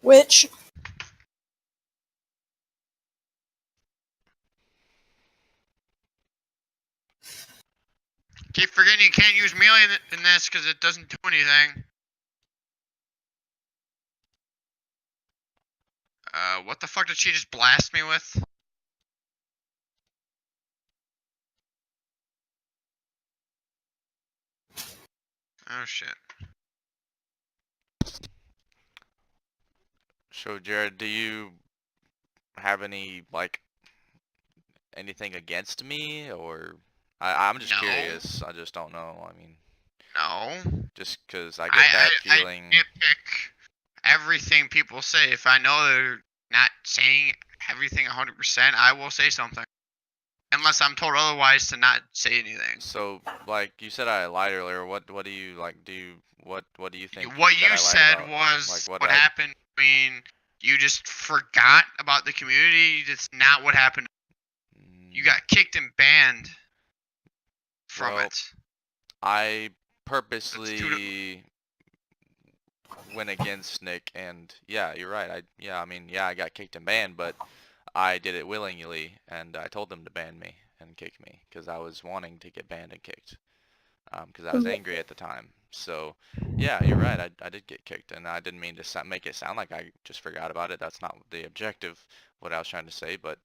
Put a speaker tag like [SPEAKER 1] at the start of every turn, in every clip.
[SPEAKER 1] Which
[SPEAKER 2] keep forgetting you can't use melee in this because it doesn't do anything. What the fuck did she just blast me with? Oh shit.
[SPEAKER 3] So Jared, do you have any anything against me, or I'm just
[SPEAKER 2] No.
[SPEAKER 3] curious. I just don't know. I mean,
[SPEAKER 2] No.
[SPEAKER 3] just because I get that feeling.
[SPEAKER 2] I nitpick everything people say. If I know they're not saying everything 100%, I will say something. Unless I'm told otherwise to not say anything.
[SPEAKER 3] So, like you said, I lied earlier. What do you what do you think?
[SPEAKER 2] What
[SPEAKER 3] that
[SPEAKER 2] you
[SPEAKER 3] I lied
[SPEAKER 2] said
[SPEAKER 3] about?
[SPEAKER 2] was
[SPEAKER 3] Like,
[SPEAKER 2] what happened. I mean, you just forgot about the community. That's not what happened. You got kicked and banned from it.
[SPEAKER 3] I purposely went against Nick, and yeah, you're right. I got kicked and banned, but I did it willingly, and I told them to ban me and kick me because I was wanting to get banned and kicked because I was angry at the time. So yeah, you're right. I did get kicked, and I didn't mean to make it sound like I just forgot about it. That's not the objective, what I was trying to say. But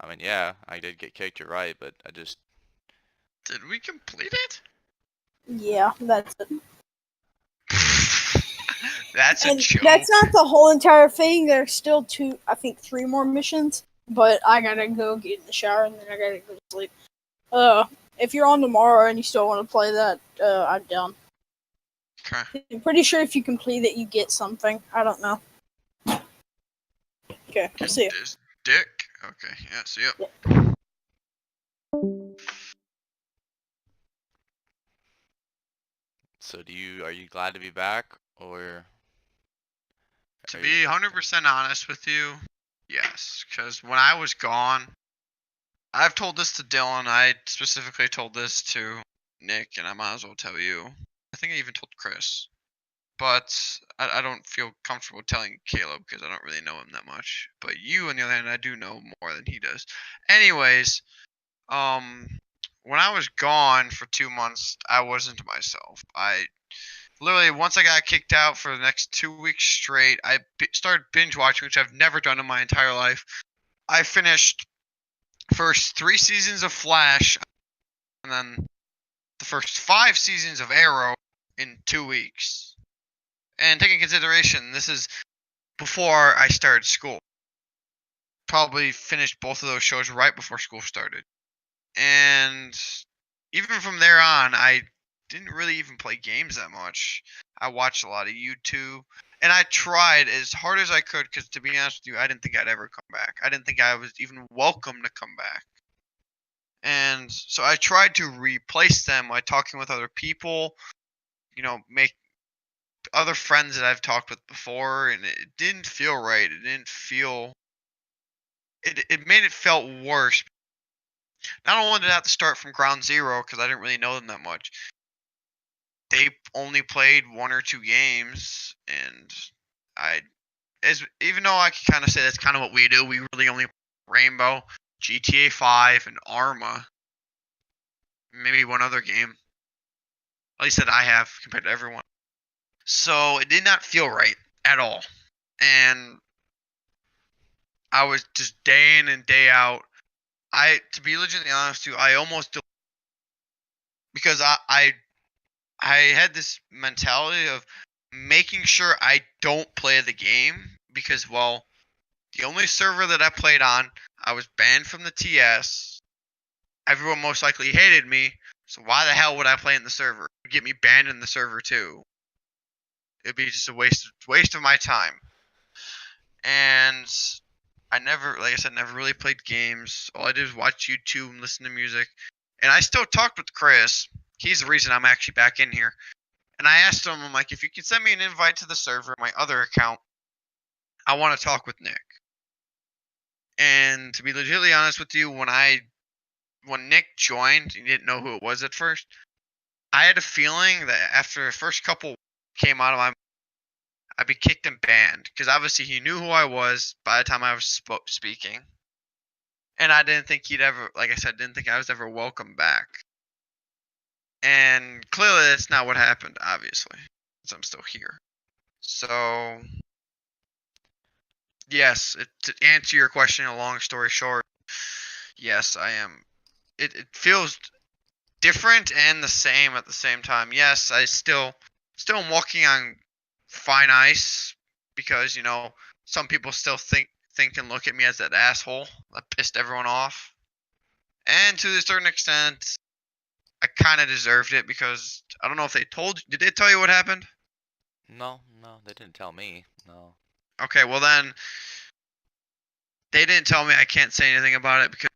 [SPEAKER 3] I mean, yeah, I did get kicked. You're right, but I just...
[SPEAKER 2] Did we complete it?
[SPEAKER 1] Yeah, that's it.
[SPEAKER 2] That's a joke.
[SPEAKER 1] That's not the whole entire thing. There's still three more missions. But I gotta go get in the shower and then I gotta go to sleep. If you're on tomorrow and you still want to play that, I'm down.
[SPEAKER 2] Okay.
[SPEAKER 1] I'm pretty sure if you complete it, you get something. I don't know. Okay, see ya.
[SPEAKER 2] This dick. Okay, yeah, see ya.
[SPEAKER 3] So are you glad to be back, or?
[SPEAKER 2] To be 100% honest with you, yes. Because when I was gone, I've told this to Dylan. I specifically told this to Nick, and I might as well tell you. I think I even told Chris. But I don't feel comfortable telling Caleb because I don't really know him that much. But you, on the other hand, I do know more than he does. Anyways, when I was gone for 2 months, I wasn't myself. I literally, once I got kicked out for the next 2 weeks straight, I started binge watching, which I've never done in my entire life. I finished first 3 seasons of Flash, and then the first 5 seasons of Arrow in 2 weeks. And taking consideration, this is before I started school. Probably finished both of those shows right before school started. And even from there on, I didn't really even play games that much. I watched a lot of YouTube, and I tried as hard as I could because, to be honest with you, I didn't think I'd ever come back. I didn't think I was even welcome to come back. And so I tried to replace them by talking with other people, make other friends that I've talked with before, and it didn't feel right. It didn't feel... It made it felt worse. Not only did I have to start from ground zero because I didn't really know them that much, they only played 1 or 2 games, and even though I can kind of say that's kind of what we do, we really only play Rainbow, GTA 5, and Arma. Maybe one other game. At least that I have compared to everyone. So it did not feel right at all. And I was just day in and day out. To be legitimately honest with you, I almost... because I had this mentality of making sure I don't play the game because, well, the only server that I played on, I was banned from the TS. Everyone most likely hated me, so why the hell would I play in the server? It would get me banned in the server too. It'd be just a waste of my time. And I never, like I said, never really played games. All I did was watch YouTube and listen to music. And I still talked with Chris. He's the reason I'm actually back in here. And I asked him, I'm like, if you could send me an invite to the server, my other account, I want to talk with Nick. And to be legitimately honest with you, when Nick joined, he didn't know who it was at first. I had a feeling that after the first couple came out of my... I'd be kicked and banned because obviously he knew who I was by the time I was speaking, and I didn't think he'd ever, like I said, didn't think I was ever welcome back. And clearly that's not what happened, obviously, since I'm still here. So, yes, to answer your question, a long story short, yes, I am. It feels different and the same at the same time. Yes, I still am walking on fine ice because, you know, some people still think and look at me as that asshole that pissed everyone off. And to a certain extent, I kind of deserved it because I don't know if they told you. Did they tell you what happened?
[SPEAKER 3] No, they didn't tell me. No.
[SPEAKER 2] Okay, well then, they didn't tell me I can't say anything about it because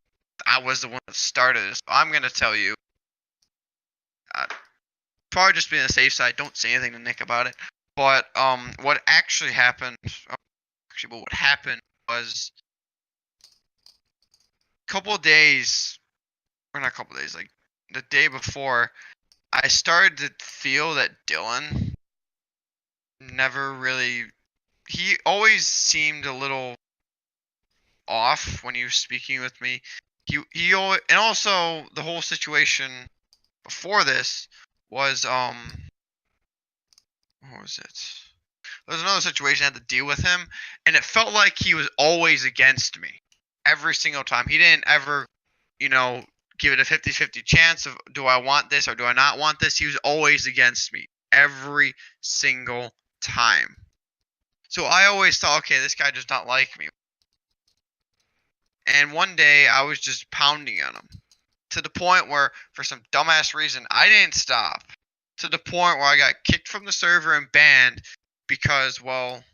[SPEAKER 2] I was the one that started it. So I'm going to tell you. Probably just be on the safe side. Don't say anything to Nick about it. But what actually happened? What happened was a couple of days, or not a couple of days, like the day before, I started to feel that Dylan never really. He always seemed a little off when he was speaking with me. He always, and also the whole situation before this was what was it? There was another situation I had to deal with him, and it felt like he was always against me every single time. He didn't ever, you know, give it a 50-50 chance of do I want this or do I not want this. He was always against me every single time. So I always thought, okay, this guy does not like me. And one day I was just pounding on him to the point where, for some dumbass reason, I didn't stop. To the point where I got kicked from the server and banned because, well,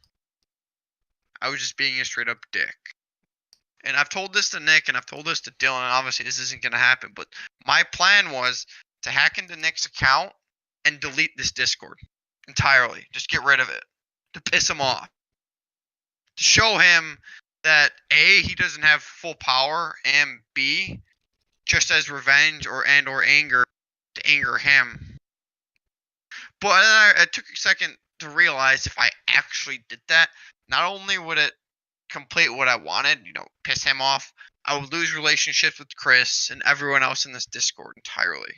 [SPEAKER 2] I was just being a straight up dick. And I've told this to Nick and I've told this to Dylan, and obviously this isn't going to happen, but my plan was to hack into Nick's account and delete this Discord entirely. Just get rid of it. To piss him off. To show him that A, he doesn't have full power, and B, just as revenge or anger, to anger him. But I took a second to realize if I actually did that, not only would it complete what I wanted, you know, piss him off, I would lose relationships with Chris and everyone else in this Discord entirely.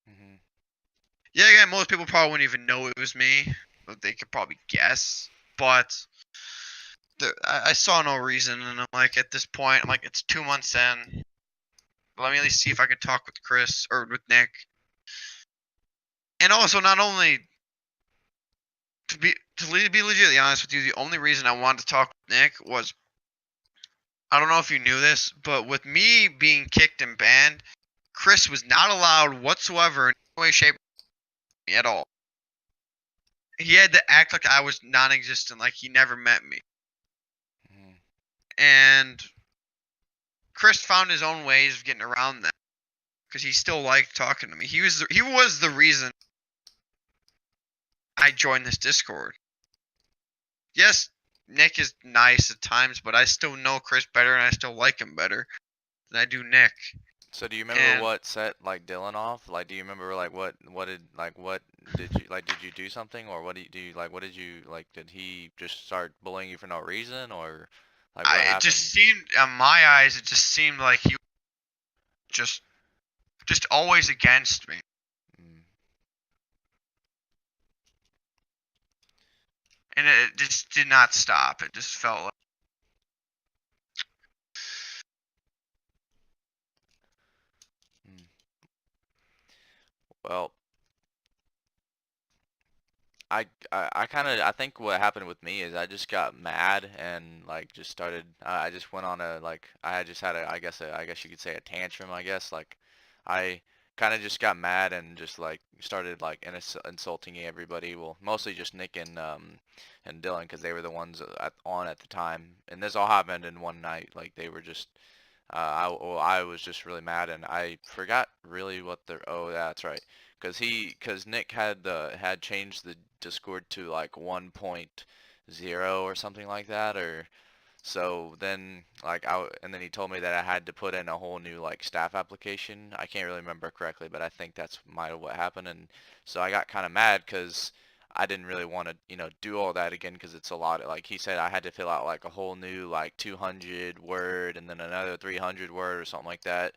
[SPEAKER 3] Mm-hmm.
[SPEAKER 2] Yeah, again, most people probably wouldn't even know it was me, but they could probably guess. But I saw no reason, and I'm like, at this point, I'm like, it's 2 months in. Let me at least see if I can talk with Chris or with Nick. And also, not only to be legitimately honest with you, the only reason I wanted to talk with Nick was, I don't know if you knew this, but with me being kicked and banned, Chris was not allowed whatsoever in any way, shape, or at all. He had to act like I was non-existent, like he never met me.
[SPEAKER 3] Mm-hmm.
[SPEAKER 2] And Chris found his own ways of getting around that because he still liked talking to me. He was the reason I joined this Discord. Yes, Nick is nice at times, but I still know Chris better and I still like him better than I do Nick.
[SPEAKER 3] So do you remember what set like Dylan off? Like, do you remember like what did you do something, or what did you like? What did you like? Did he just start bullying you for no reason, or like what happened?
[SPEAKER 2] It just seemed, in my eyes, it just seemed like he was just always against me. And it just did not stop. It just felt like.
[SPEAKER 3] Well, I think what happened with me is I just got mad and like just started. I just went on a like I just had I guess you could say a tantrum. I guess like I kind of just got mad and just like started like insulting everybody. Well, mostly just Nick and Dylan because they were the ones on at the time. And this all happened in one night. Like they were just. I was just really mad and I forgot really what the oh yeah, that's right. Because Nick had changed the Discord to like 1.0 or something like that, or so then like and then he told me that I had to put in a whole new like staff application. I can't really remember correctly, but I think that's might have what happened, and so I got kind of mad because I didn't really want to, do all that again because it's a lot. Like he said, I had to fill out like a whole new like 200 word and then another 300 word or something like that.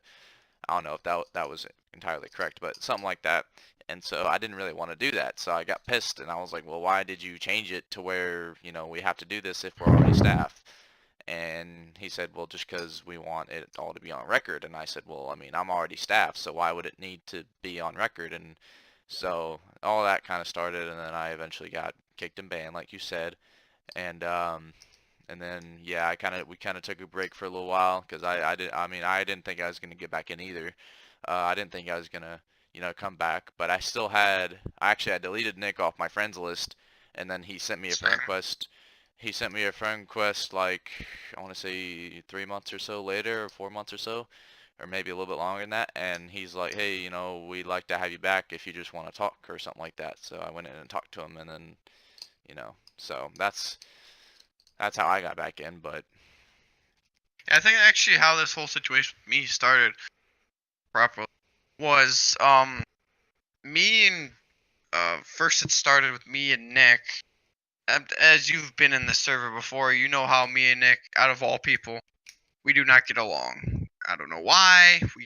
[SPEAKER 3] I don't know if that was entirely correct, but something like that. And so I didn't really want to do that. So I got pissed and I was like, well, why did you change it to where, we have to do this if we're already staff? And he said, well, just because we want it all to be on record. And I said, well, I mean, I'm already staff, so why would it need to be on record? And so all that kind of started, and then I eventually got kicked and banned, like you said. And then yeah, we kind of took a break for a little while because I didn't think I was gonna get back in either. I didn't think I was gonna come back, but I actually had deleted Nick off my friends list, and then he sent me a friend request. He sent me a friend request like I want to say 3 months or so later, or 4 months or so, or maybe a little bit longer than that. And he's like, hey, we'd like to have you back if you just want to talk or something like that. So I went in and talked to him, and then so that's how I got back in. But
[SPEAKER 2] I think actually how this whole situation with me started properly was me and first it started with me and Nick. As you've been in the server before, you know how me and Nick, out of all people, we do not get along. I don't know why. We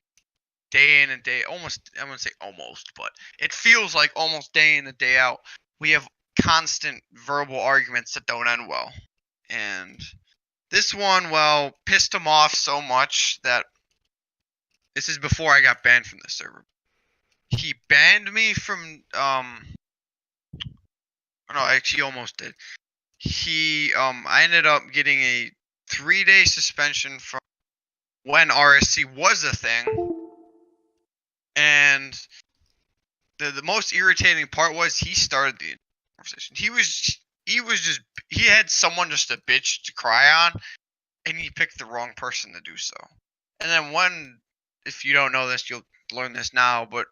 [SPEAKER 2] day in and day almost, I wouldn't say almost, but it feels like almost day in and day out. We have constant verbal arguments that don't end well. And this one, well, pissed him off so much that this is before I got banned from the server. He banned me from no, actually he almost did. I ended up getting a 3-day suspension from when RSC was a thing. And the most irritating part was he started the conversation. He had someone just a bitch to cry on, and he picked the wrong person to do so. And then if you don't know this, you'll learn this now, but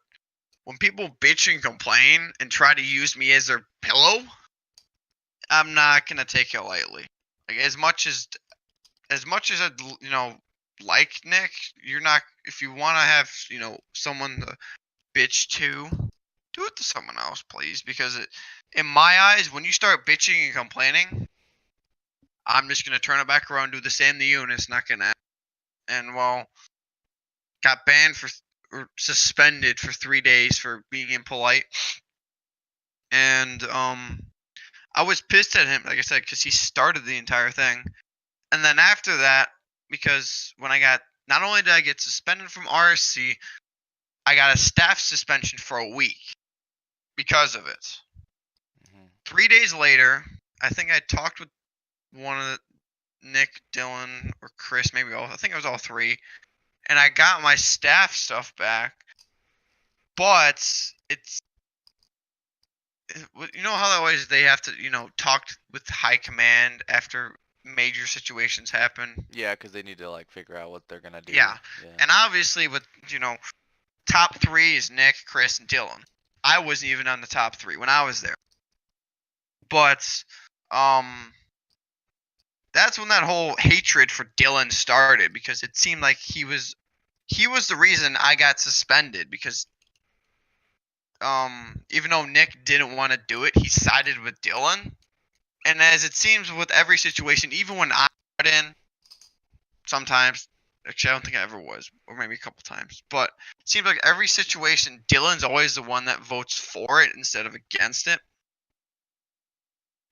[SPEAKER 2] when people bitch and complain and try to use me as their pillow, I'm not gonna take it lightly. Like as much as I like Nick, you're not. If you want to have someone to bitch to, do it to someone else, please. Because in my eyes, when you start bitching and complaining, I'm just gonna turn it back around and do the same to you, and it's not gonna. And well, got banned or suspended for 3 days for being impolite. And I was pissed at him, like I said, because he started the entire thing. And then after that, because not only did I get suspended from RSC, I got a staff suspension for a week because of it. Mm-hmm. 3 days later, I think I talked with one of Nick, Dylan, or Chris, maybe all. I think it was all three. And I got my staff stuff back. But you know how always they have to, talk with high command after major situations happen?
[SPEAKER 3] Yeah, because they need to, figure out what they're going to do.
[SPEAKER 2] Yeah. And obviously with, top 3 is Nick, Chris, and Dylan. I wasn't even on the top 3 when I was there. But, that's when that whole hatred for Dylan started, because it seemed like he was the reason I got suspended, because even though Nick didn't want to do it, he sided with Dylan. And as it seems with every situation, even when I got in, sometimes, actually I don't think I ever was, or maybe a couple times, but it seems like every situation, Dylan's always the one that votes for it instead of against it.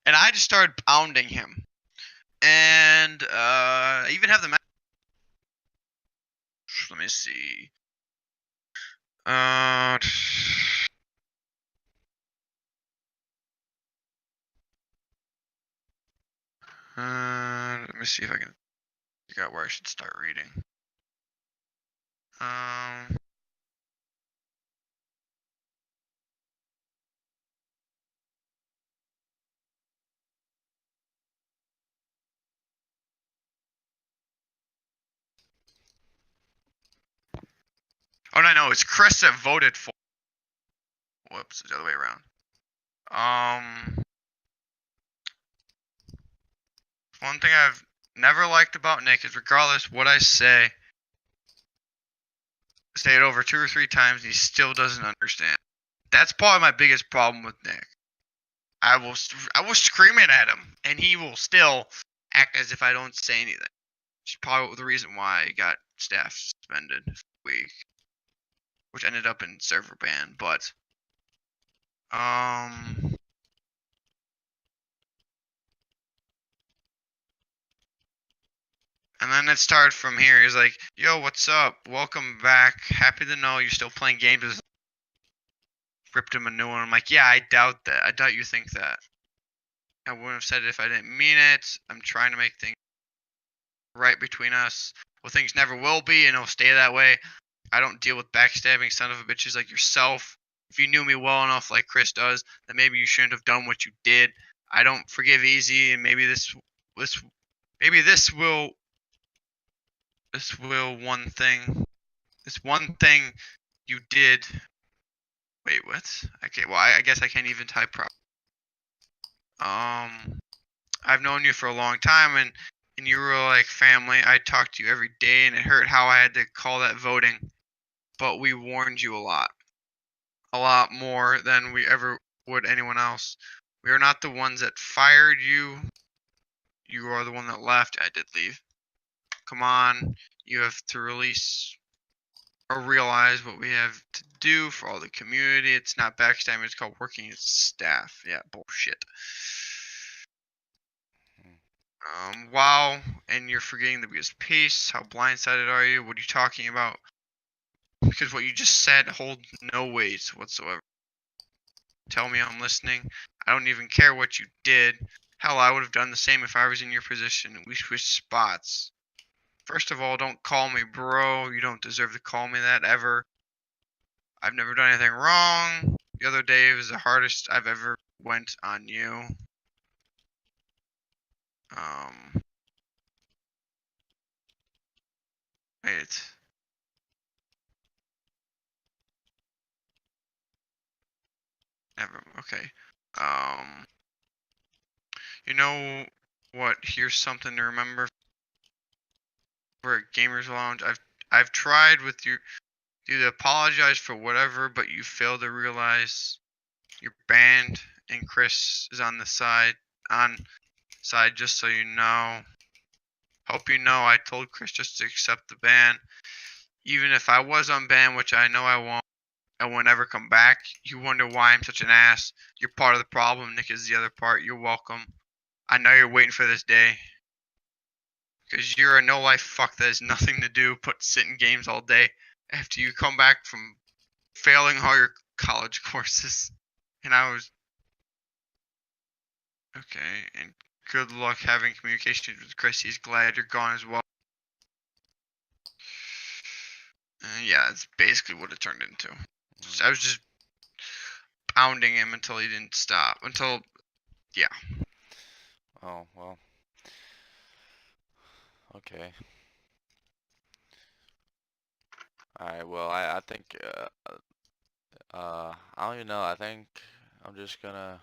[SPEAKER 2] And I just started pounding him. And I even have the message. Let me see. Let me see if I can figure out where I should start reading. Oh, no, it's Chris that voted for. Whoops, it's the other way around. One thing I've never liked about Nick is regardless what I say it over 2 or 3 times, he still doesn't understand. That's probably my biggest problem with Nick. I will scream it at him, and he will still act as if I don't say anything. Which is probably the reason why I got staff suspended for a week, which ended up in server ban. But and then it started from here. He's like, "Yo, what's up? Welcome back. Happy to know you're still playing games." Ripped him a new one. I'm like, "Yeah, I doubt that. I doubt you think that. I wouldn't have said it if I didn't mean it. I'm trying to make things right between us. Well, things never will be, and it'll stay that way. I don't deal with backstabbing son of a bitches like yourself. If you knew me well enough like Chris does, then maybe you shouldn't have done what you did. I don't forgive easy, and maybe this will this one thing you did. Wait, what? Okay, well, I guess I can't even type properly. I've known you for a long time, and you were like family. I talked to you every day, and it hurt how I had to call that voting. But we warned you a lot more than we ever would anyone else. We are not the ones that fired you. You are the one that left. I did leave. Come on, you have to release or realize what we have to do for all the community. It's not backstabbing, it's called working as staff. Yeah, bullshit. Wow, and you're forgetting the biggest piece. How blindsided are you? What are you talking about? Because what you just said holds no weight whatsoever. Tell me I'm listening. I don't even care what you did. Hell, I would have done the same if I was in your position. We switched spots. First of all, don't call me bro. You don't deserve to call me that ever. I've never done anything wrong. The other day was the hardest I've ever went on you. Wait. Never. Okay. You know what? Here's something to remember. We're at Gamers Lounge. I've tried with you to apologize for whatever, but you fail to realize you're banned, and Chris is on side just so you know. Hope you know I told Chris just to accept the ban. Even if I was unbanned, which I know I won't ever come back. You wonder why I'm such an ass. You're part of the problem. Nick is the other part. You're welcome. I know you're waiting for this day. Because you're a no-life fuck that has nothing to do but sit in games all day after you come back from failing all your college courses. And I was... Okay, and good luck having communication with Chris. He's glad you're gone as well. Yeah, that's basically what it turned into. I was just pounding him until he didn't stop. Yeah.
[SPEAKER 3] Oh, well. Okay. Alright, well, I think, I don't even know. I think I'm just gonna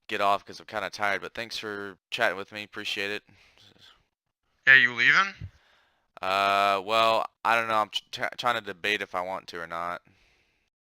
[SPEAKER 3] get off because I'm kind of tired, but thanks for chatting with me. Appreciate it.
[SPEAKER 2] Yeah, you leaving?
[SPEAKER 3] Well, I don't know. I'm trying to debate if I want to or not.